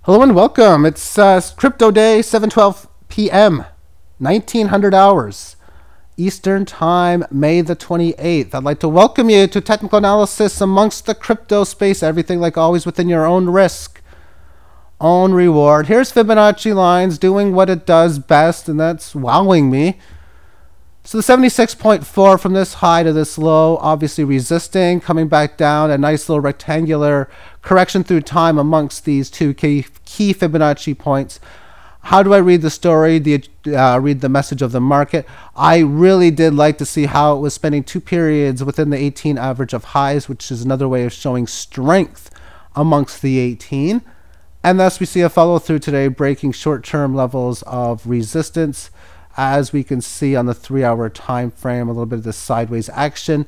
Hello and welcome. It's Crypto Day, 7:12 p.m., 1900 hours, Eastern Time, May the 28th. I'd like to welcome you to technical analysis amongst the crypto space. Everything, like always, within your own risk, own reward. Here's Fibonacci lines doing what it does best, and that's wowing me. So the 76.4 from this high to this low, obviously resisting, coming back down, a nice little rectangular correction through time amongst these two key Fibonacci points. How do I read the story, read the message of the market? I really did like to see how it was spending two periods within the 18 average of highs, which is another way of showing strength amongst the 18. And thus we see a follow through today, breaking short-term levels of resistance. As we can see on the 3-hour time frame, a little bit of this sideways action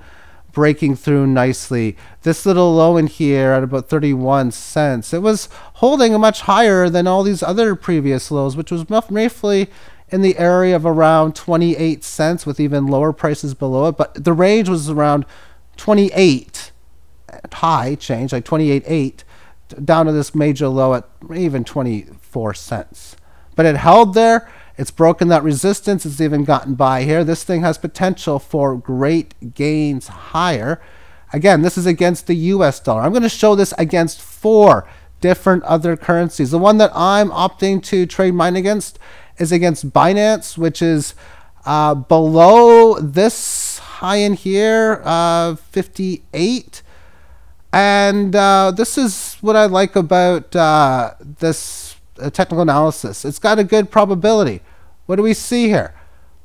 breaking through nicely. This little low in here at about 31 cents, it was holding much higher than all these other previous lows, which was roughly in the area of around 28 cents with even lower prices below it. But the range was around 28 high change, like 28.8, down to this major low at even 24 cents. But it held there. It's broken that resistance. It's even gotten by here. This thing has potential for great gains higher. Again, this is against the US dollar. I'm going to show this against 4 different other currencies. The one that I'm opting to trade mine against is against Binance, which is below this high in here, 58. And this is what I like about this technical analysis. It's got a good probability. What do we see here?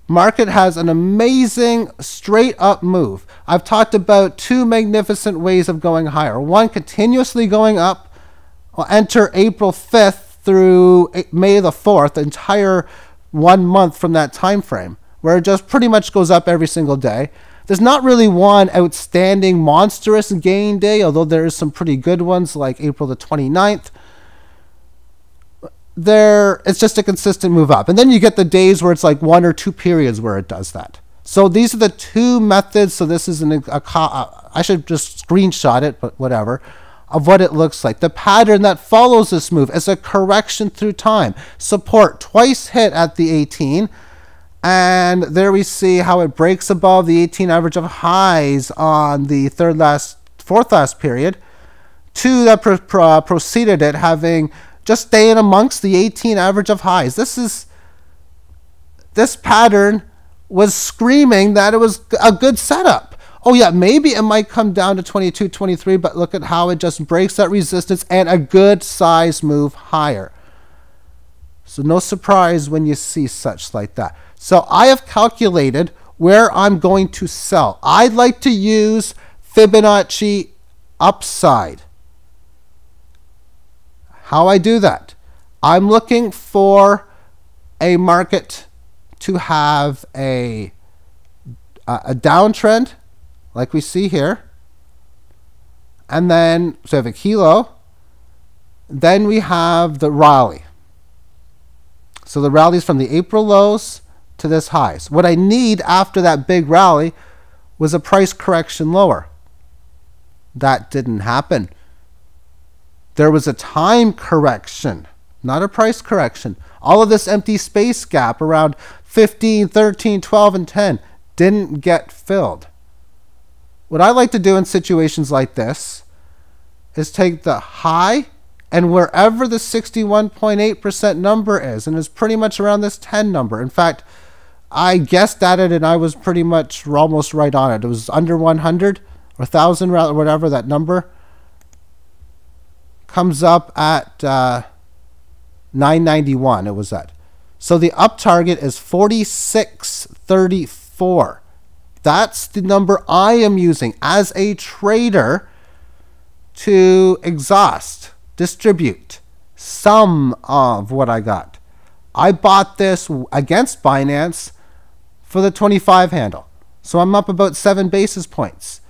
Market has an amazing straight up move. I've talked about 2 magnificent ways of going higher. One, continuously going up. I'll enter April 5th through May the 4th, the entire 1 month from that time frame, where it just pretty much goes up every single day. There's not really one outstanding monstrous gain day, although there is some pretty good ones like April the 29th. It's just a consistent move up. And then you get the days where it's like 1 or 2 periods where it does that. So these are the 2 methods. So this is I should just screenshot it, but whatever, of what it looks like. The pattern that follows this move is a correction through time. Support twice hit at the 18. And there we see how it breaks above the 18 average of highs on the fourth last period. 2 that preceded it, having just staying amongst the 18 average of highs. This pattern was screaming that it was a good setup. Oh yeah, maybe it might come down to 22, 23, but look at how it just breaks that resistance and a good size move higher. So no surprise when you see such like that. So I have calculated where I'm going to sell. I'd like to use Fibonacci upside. How I do that? I'm looking for a market to have a downtrend, like we see here, and then so we have a kilo. Then we have the rally. So the rally is from the April lows to this highs. What I need after that big rally was a price correction lower. That didn't happen. There was a time correction, not a price correction. All of this empty space gap around 15, 13, 12, and 10 didn't get filled. What I like to do in situations like this is take the high and wherever the 61.8% number is, and it's pretty much around this 10 number. In fact, I guessed at it and I was pretty much almost right on it. It was under 100 or 1,000, rather, whatever that number comes up at 991. It was at. So the up target is 46.34. That's the number I am using as a trader to distribute some of what I got. I bought this against Binance for the 25 handle. So I'm up about 7 basis points.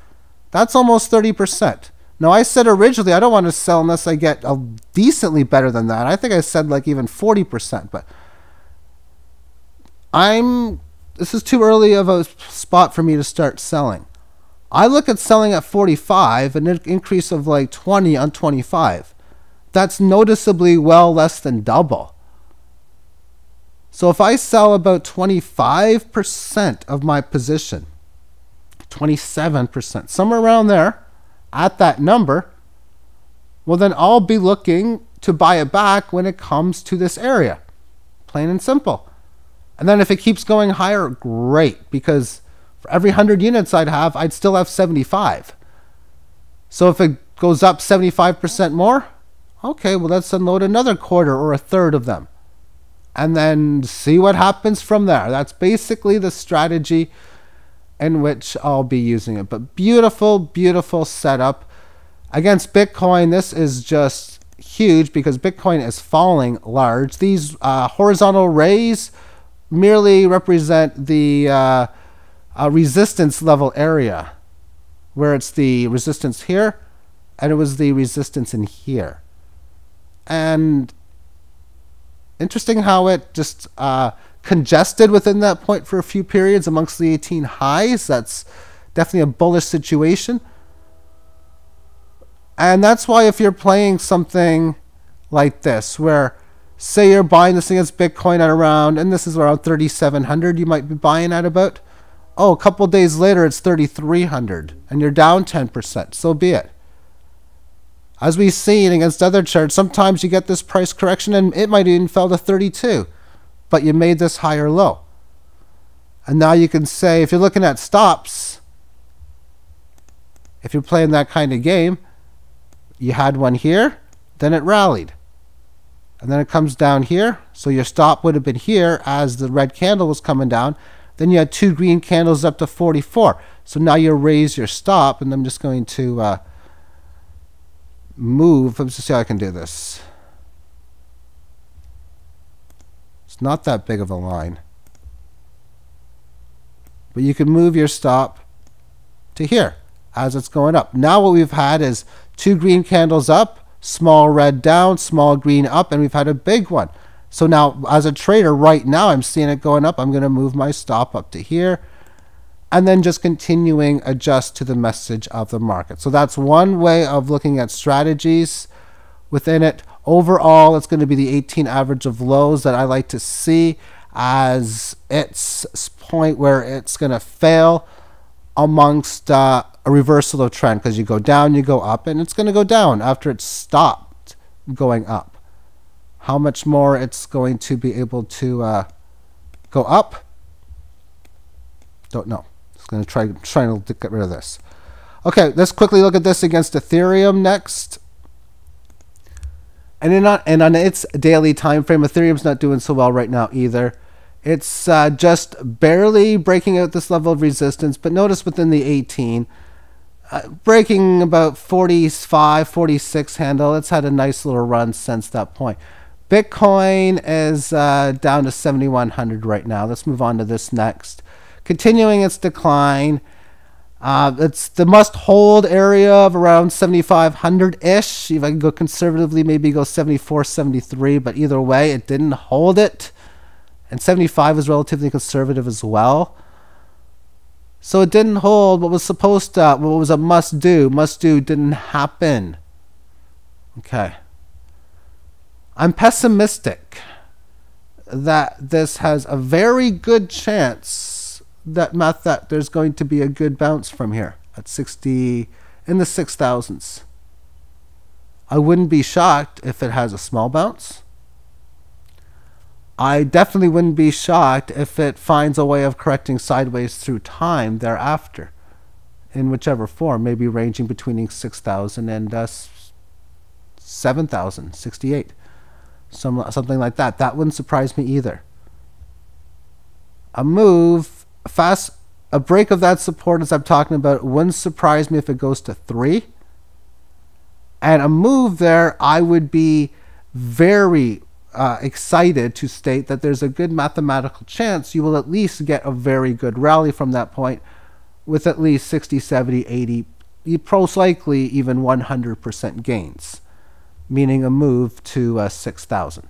That's almost 30%. Now, I said originally I don't want to sell unless I get a decently better than that. I think I said like even 40%, but this is too early of a spot for me to start selling. I look at selling at 45, an increase of like 20 on 25. that's noticeably well less than double. So if I sell about 25% of my position, 27%, somewhere around there, at that number, well then I'll be looking to buy it back when it comes to this area. Plain and simple. And then if it keeps going higher, great, because for every 100 units I'd still have 75. So if it goes up 75% more, okay, well let's unload another quarter or a third of them. And then see what happens from there. That's basically the strategy in which I'll be using it. But beautiful, beautiful setup. Against Bitcoin, this is just huge because Bitcoin is falling large. These horizontal rays merely represent the resistance level area, where it's the resistance here, and it was the resistance in here. And interesting how it just congested within that point for a few periods amongst the 18 highs. That's definitely a bullish situation. And that's why if you're playing something like this, where say you're buying this against Bitcoin at around, and this is around 3,700, you might be buying at about, oh, a couple days later it's 3,300 and you're down 10%, so be it. As we've seen against other charts, sometimes you get this price correction and it might even fell to 32, but you made this higher low. And now you can say, if you're looking at stops, if you're playing that kind of game, you had one here, then it rallied. And then it comes down here, so your stop would have been here as the red candle was coming down. Then you had two green candles up to 44. So now you raise your stop, and I'm just going to move. Let's just see how I can do this. It's not that big of a line. But you can move your stop to here as it's going up. Now what we've had is two green candles up, small red down, small green up, and we've had a big one. So now as a trader right now, I'm seeing it going up. I'm going to move my stop up to here and then just continuing adjust to the message of the market. So that's one way of looking at strategies within it. Overall, it's going to be the 18 average of lows that I like to see as its point where it's going to fail amongst a reversal of trend, because you go down, you go up, and it's going to go down after it's stopped going up. How much more it's going to be able to go up, don't know. It's going to trying to get rid of this. Okay, let's quickly look at this against Ethereum next. And on its daily time frame, Ethereum's not doing so well right now either. It's just barely breaking out this level of resistance, but notice within the 18, breaking about 45, 46 handle. It's had a nice little run since that point. Bitcoin is down to 7,100 right now. Let's move on to this next. Continuing its decline. It's the must-hold area of around 7,500-ish. If I can go conservatively, maybe go 74, 73, but either way, it didn't hold it. And 75 is relatively conservative as well. So it didn't hold what was supposed to, what was a must-do. Must-do didn't happen. Okay. I'm pessimistic that this has a very good chance that there's going to be a good bounce from here at 60, in the 6,000s. I wouldn't be shocked if it has a small bounce. I definitely wouldn't be shocked if it finds a way of correcting sideways through time thereafter, in whichever form, maybe ranging between 6,000 and 7,000, 68, something like that. That wouldn't surprise me either. A move, a break of that support, as I'm talking about, wouldn't surprise me if it goes to 3. And a move there, I would be very excited to state that there's a good mathematical chance you will at least get a very good rally from that point with at least 60, 70, 80, most likely even 100% gains, meaning a move to 6,000.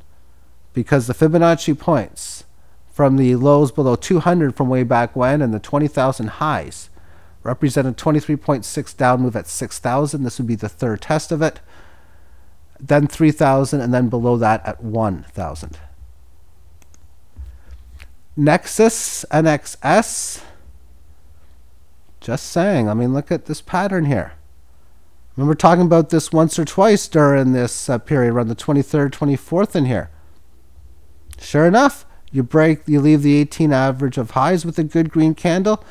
Because the Fibonacci points from the lows below 200 from way back when and the 20,000 highs represent a 23.6 down move at 6,000. This would be the third test of it. then 3,000, and then below that at 1,000. Nexus, NXS. Just saying. I mean, look at this pattern here. Remember talking about this once or twice during this period, around the 23rd, 24th in here. Sure enough, you leave the 18 average of highs with a good green candle.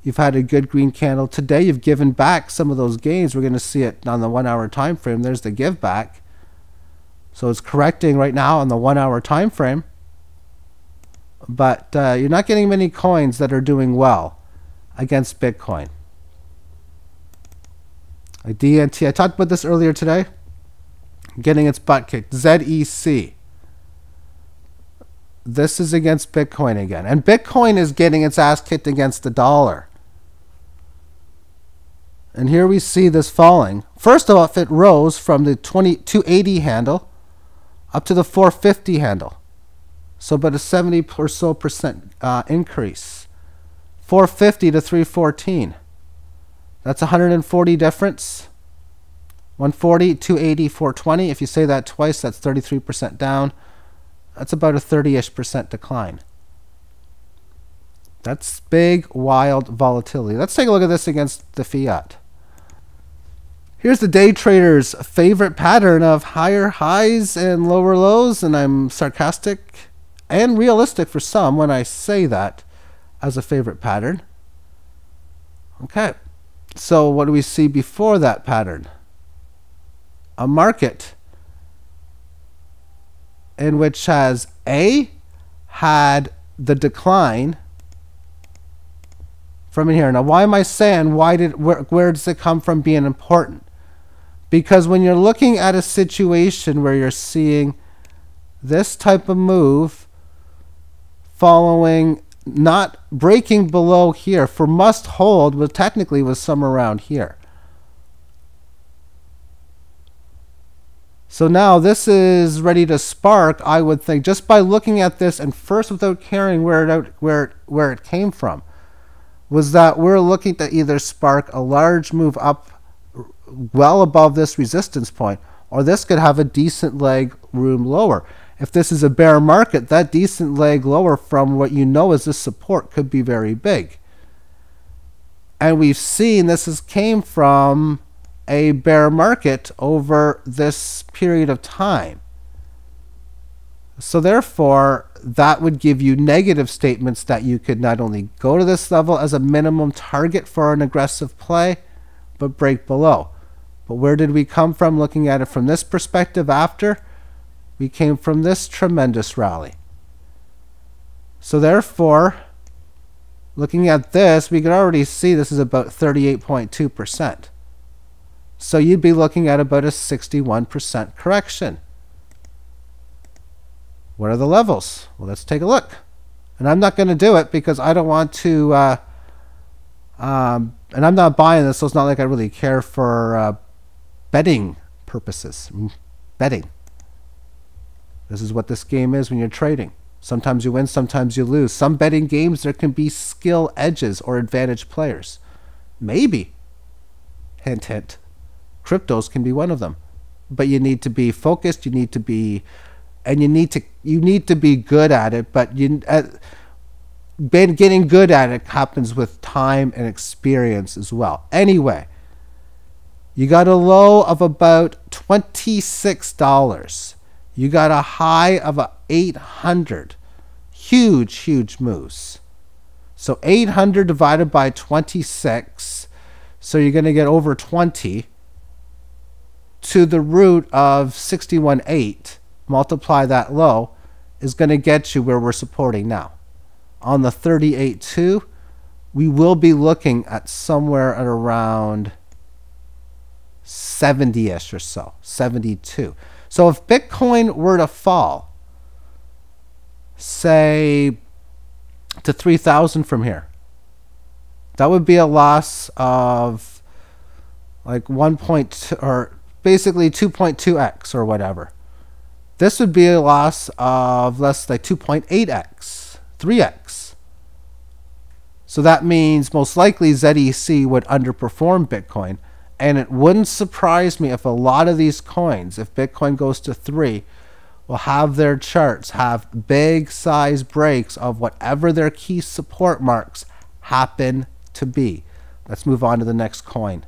You've had a good green candle today. You've given back some of those gains. We're going to see it on the 1 hour time frame. There's the give back. So it's correcting right now on the 1 hour time frame. But you're not getting many coins that are doing well against Bitcoin. Like DNT, I talked about this earlier today. Getting its butt kicked. ZEC. This is against Bitcoin again. And Bitcoin is getting its ass kicked against the dollar. And here we see this falling. First off, it rose from the 280 handle up to the 450 handle. So about a 70 or so percent increase. 450 to 314. That's 140 difference. 140, 280, 420. If you say that twice, that's 33% down. That's about a 30-ish% decline. That's big, wild volatility. Let's take a look at this against the fiat. Here's the day trader's favorite pattern of higher highs and lower lows, and I'm sarcastic and realistic for some when I say that as a favorite pattern. Okay, so what do we see before that pattern? A market in which has had the decline from in here. Now, why am I saying where does it come from being important? Because when you're looking at a situation where you're seeing this type of move following, not breaking below here for must hold, but technically was somewhere around here. So now this is ready to spark, I would think, just by looking at this and first without caring where it came from, was that we're looking to either spark a large move up well above this resistance point, or this could have a decent leg room lower. If this is a bear market, that decent leg lower from what you know is this support could be very big. And we've seen this came from a bear market over this period of time. So therefore, that would give you negative statements that you could not only go to this level as a minimum target for an aggressive play, but break below. But where did we come from looking at it from this perspective after? We came from this tremendous rally. So therefore, looking at this, we can already see this is about 38.2%. So you'd be looking at about a 61% correction. What are the levels? Well, let's take a look. And I'm not going to do it because I don't want to, and I'm not buying this, so it's not like I really care for betting purposes. Betting. This is what this game is when you're trading. Sometimes you win, sometimes you lose. Some betting games, there can be skill edges or advantage players. Maybe. Hint, hint. Cryptos can be one of them. But you need to be focused, you need to be, and you need to be good at it, but getting good at it happens with time and experience as well. Anyway, you got a low of about $26. You got a high of 800. Huge, huge moves. So 800 divided by 26. So you're going to get over 20 to the root of 61.8. Multiply that low is going to get you where we're supporting now. On the 38.2, we will be looking at somewhere at around 70-ish or so, 72. So if Bitcoin were to fall, say, to 3,000 from here, that would be a loss of like 1.2, or basically 2.2x or whatever. This would be a loss of less like 2.8x, 3x. So that means most likely ZEC would underperform Bitcoin And it wouldn't surprise me if a lot of these coins, if Bitcoin goes to 3, will have their charts have big size breaks of whatever their key support marks happen to be. Let's move on to the next coin.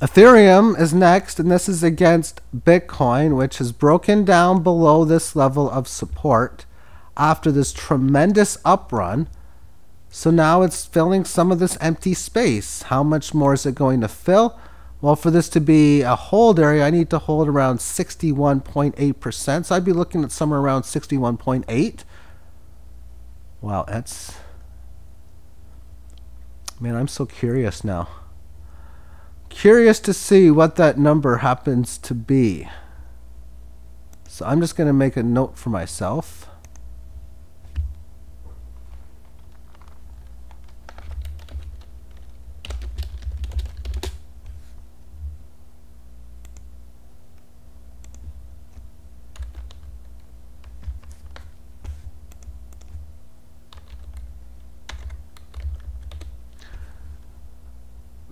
Ethereum is next, and this is against Bitcoin, which has broken down below this level of support after this tremendous uprun. So now it's filling some of this empty space. How much more is it going to fill? Well, for this to be a hold area, I need to hold around 61.8%. So I'd be looking at somewhere around 61.8. Wow, that's... Man, I'm so curious now. Curious to see what that number happens to be. So I'm just going to make a note for myself.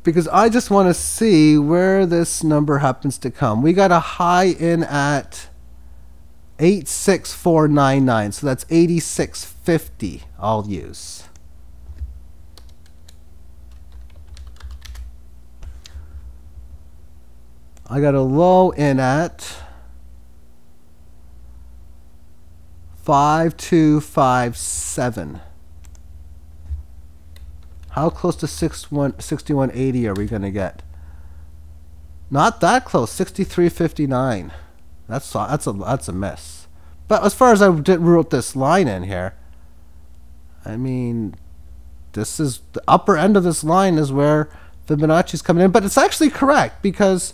Because I just want to see where this number happens to come. We got a high in at 86499, so that's 8650 I'll use. I got a low in at 5257. How close to 6180 are we going to get? Not that close. 6359. That's a miss. But as far as I wrote this line in here, I mean, this is the upper end of this line is where Fibonacci's coming in. But it's actually correct because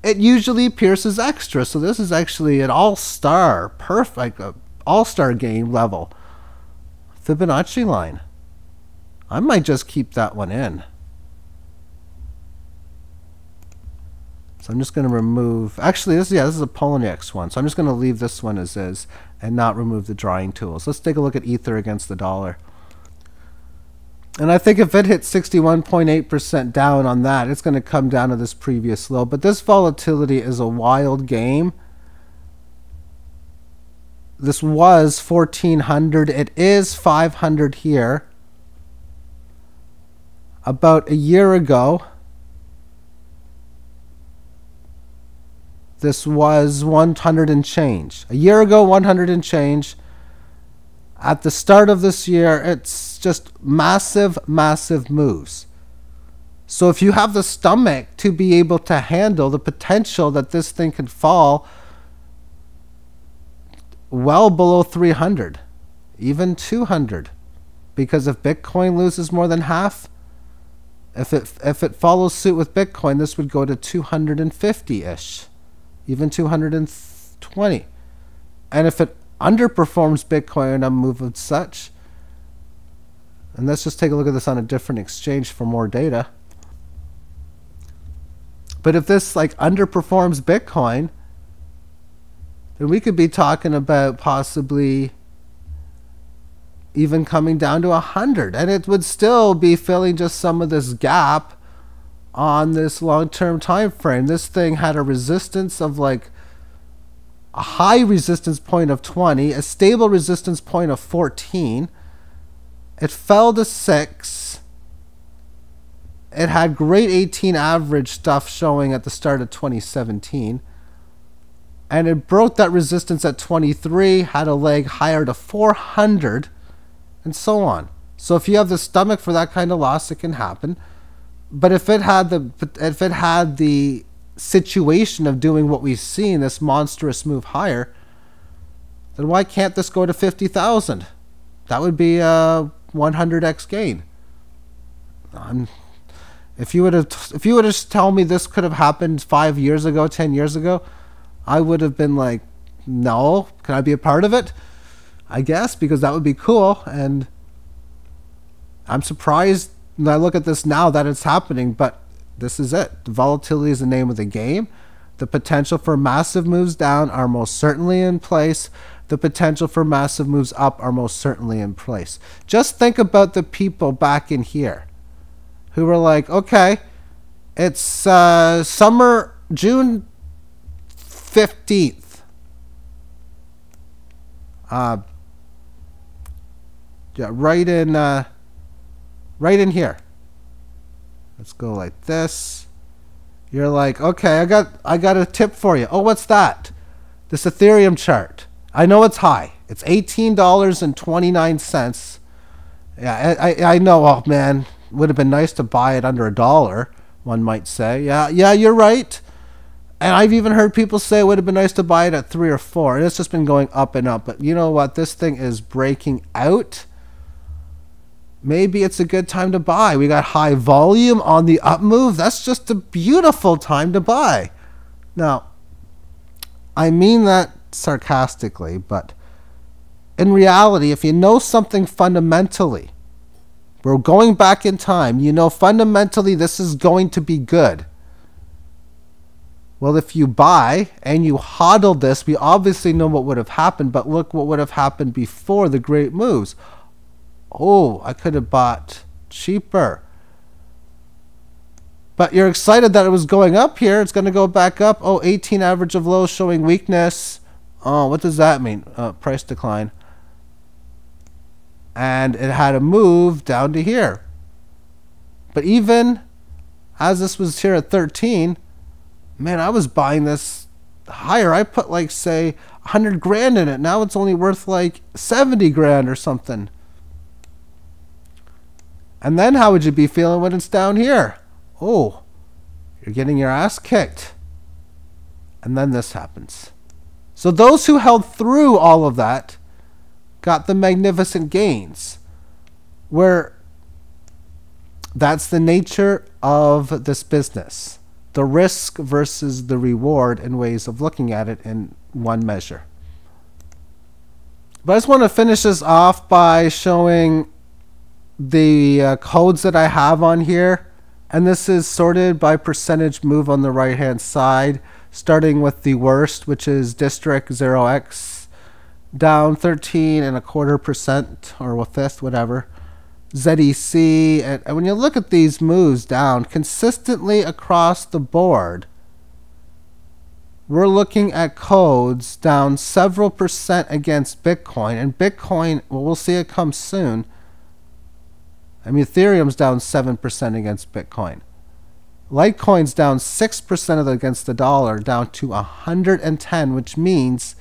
it usually pierces extra. So this is actually an all-star, perfect, all-star game level Fibonacci line. I might just keep that one in. So I'm just going to remove, actually this is a Poloniex one. So I'm just going to leave this one as is and not remove the drawing tools. Let's take a look at Ether against the dollar. And I think if it hits 61.8% down on that, it's going to come down to this previous low. But this volatility is a wild game. This was 1400. It is 500 here. About a year ago, this was 100 and change. A year ago, 100 and change. At the start of this year, it's just massive, massive moves. So if you have the stomach to be able to handle the potential that this thing could fall well below 300, even 200, because if Bitcoin loses more than half, if it follows suit with Bitcoin, this would go to 250-ish, even 220. And if it underperforms Bitcoin on a move of such, and let's just take a look at this on a different exchange for more data. But if this like underperforms Bitcoin, then we could be talking about possibly even coming down to 100, and it would still be filling just some of this gap on this long-term time frame. This thing had a resistance of like a high resistance point of 20, a stable resistance point of 14. It fell to 6. It had great 18 average stuff showing at the start of 2017. And it broke that resistance at 23, had a leg higher to 400, and so on. So if you have the stomach for that kind of loss, it can happen. But if it had the situation of doing what we've seen, this monstrous move higher, then why can't this go to 50,000? That would be a 100x gain. If you would have told me this could have happened 5 years ago, 10 years ago, I would have been like, no, can I be a part of it? I guess, because that would be cool. And I'm surprised when I look at this now that it's happening, but this is it. The volatility is the name of the game. The potential for massive moves down are most certainly in place. The potential for massive moves up are most certainly in place. Just think about the people back in here who were like, okay, It's June 15th. Yeah, right in here. Let's go like this. You're like, okay, I got a tip for you. Oh, what's that? This Ethereum chart. I know it's high. It's $18.29. Yeah, I know. Oh man, would have been nice to buy it under $1. One might say. Yeah, you're right. And I've even heard people say it would have been nice to buy it at 3 or 4. And it's just been going up and up. But you know what? This thing is breaking out. Maybe it's a good time to buy. We got high volume on the up move. That's just a beautiful time to buy. Now, I mean that sarcastically, but in reality, if you know something fundamentally, we're going back in time, you know fundamentally this is going to be good. Well, if you buy and you hodl this, we obviously know what would have happened, but look what would have happened before the great moves. Oh, I could have bought cheaper. But you're excited that it was going up here. It's going to go back up. Oh, 18 average of lows showing weakness. Oh, what does that mean? Price decline. And it had a move down to here. But even as this was here at 13, man, I was buying this higher. I put like, say, 100 grand in it. Now it's only worth like 70 grand or something. And then how would you be feeling when it's down here? Oh, you're getting your ass kicked. And then this happens. So those who held through all of that got the magnificent gains. Where that's the nature of this business. The risk versus the reward in ways of looking at it in one measure. But I just want to finish this off by showing the codes that I have on here, and this is sorted by percentage move on the right hand side, starting with the worst, which is District 0x, down 13.25% or a fifth, whatever. ZEC, and when you look at these moves down consistently across the board, we're looking at codes down several percent against Bitcoin, and Bitcoin, well, we'll see it come soon. I mean, Ethereum's down 7% against Bitcoin. Litecoin's down 6% against the dollar, down to 110, which means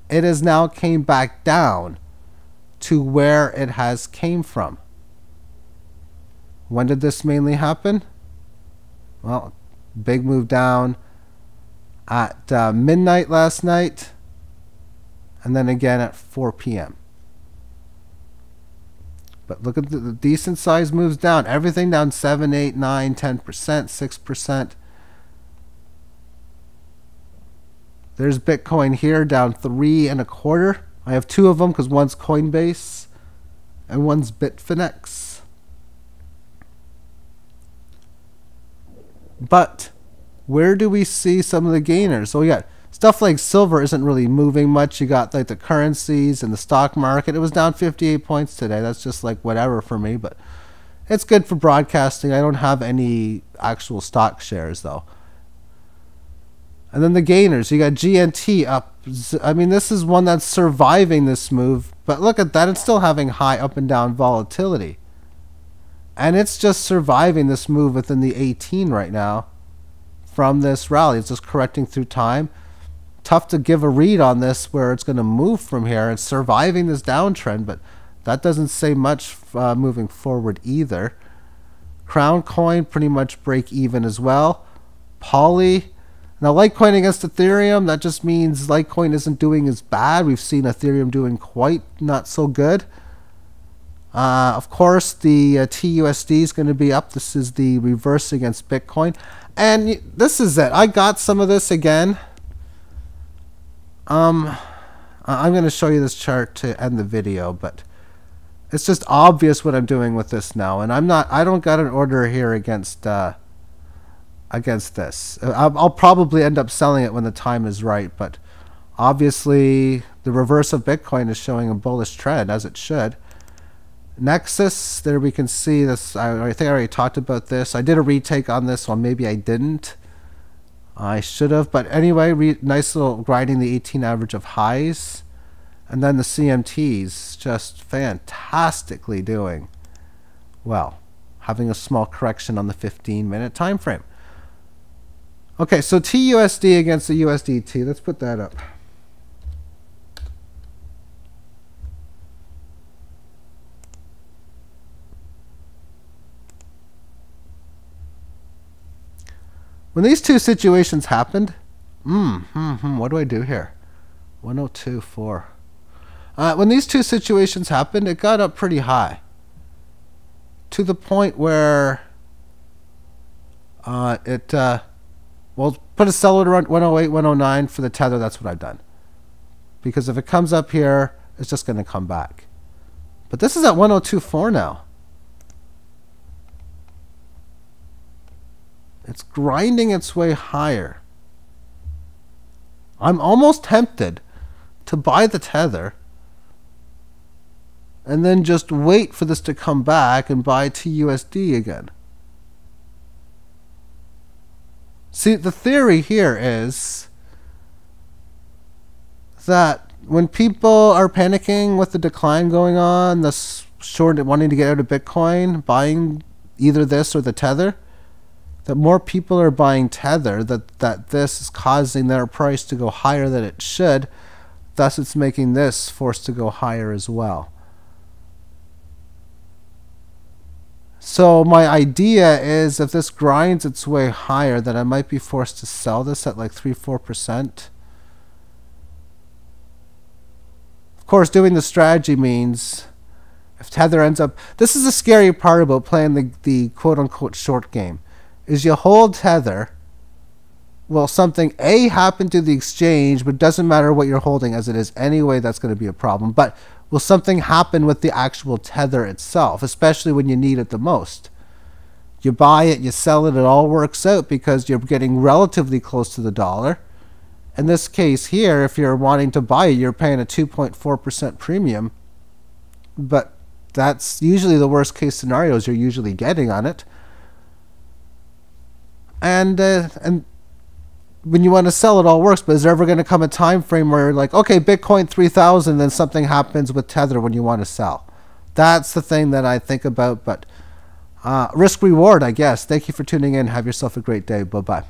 it has now came back down to where it has came from. When did this mainly happen? Well, big move down at midnight last night, and then again at 4 p.m. But look at the decent size moves down. Everything down 7, 8, 9, 10%, 6%. There's Bitcoin here down 3.25. I have two of them because one's Coinbase and one's Bitfinex. But where do we see some of the gainers? So we got stuff like silver isn't really moving much. You got like the currencies and the stock market. It was down 58 points today. That's just like whatever for me, but it's good for broadcasting. I don't have any actual stock shares though. And then the gainers, you got GNT up. I mean, this is one that's surviving this move, but look at that. It's still having high up and down volatility. And it's just surviving this move within the 18 right now from this rally. It's just correcting through time. Tough to give a read on this where it's going to move from here. It's surviving this downtrend, but that doesn't say much moving forward either. Crown Coin pretty much break even as well. Poly. Now Litecoin against Ethereum, that just means Litecoin isn't doing as bad. We've seen Ethereum doing quite not so good. Of course, the TUSD is going to be up. This is the reverse against Bitcoin. And this is it. I got some of this again. I'm going to show you this chart to end the video, but it's just obvious what I'm doing with this now. And I don't got an order here against this. I'll probably end up selling it when the time is right, but obviously the reverse of Bitcoin is showing a bullish trend, as it should. Nexus, there we can see this. I think I already talked about this. I did a retake on this one. Maybe I didn't. I should have. But anyway, nice little grinding the 18 average of highs. And then the CMTs just fantastically doing well. Having a small correction on the 15-minute time frame. Okay, so TUSD against the USDT. Let's put that up. When these two situations happened, what do I do here? 102.4. When these two situations happened, it got up pretty high. To the point where well, put a sell order around 108, 109 for the tether. That's what I've done. Because if it comes up here, it's just going to come back. But this is at 102.4 now. It's grinding its way higher. I'm almost tempted to buy the tether and then just wait for this to come back and buy TUSD again. See, the theory here is that when people are panicking with the decline going on, the short wanting to get out of Bitcoin, buying either this or the tether, that more people are buying tether, that this is causing their price to go higher than it should. Thus, it's making this forced to go higher as well. So my idea is if this grinds its way higher, then I might be forced to sell this at like 3-4%. Of course, doing the strategy means if tether ends up... This is the scary part about playing the quote-unquote short game. Is you hold tether, well, something A happened to the exchange, but it doesn't matter what you're holding as it is anyway, that's going to be a problem. But will something happen with the actual tether itself, especially when you need it the most? You buy it, you sell it, it all works out because you're getting relatively close to the dollar. In this case here, if you're wanting to buy it, you're paying a 2.4% premium. But that's usually the worst case scenarios you're usually getting on it. And when you want to sell, it all works. But is there ever going to come a time frame where, like, okay, Bitcoin 3,000, then something happens with tether when you want to sell? That's the thing that I think about. But risk reward, I guess. Thank you for tuning in. Have yourself a great day. Bye bye.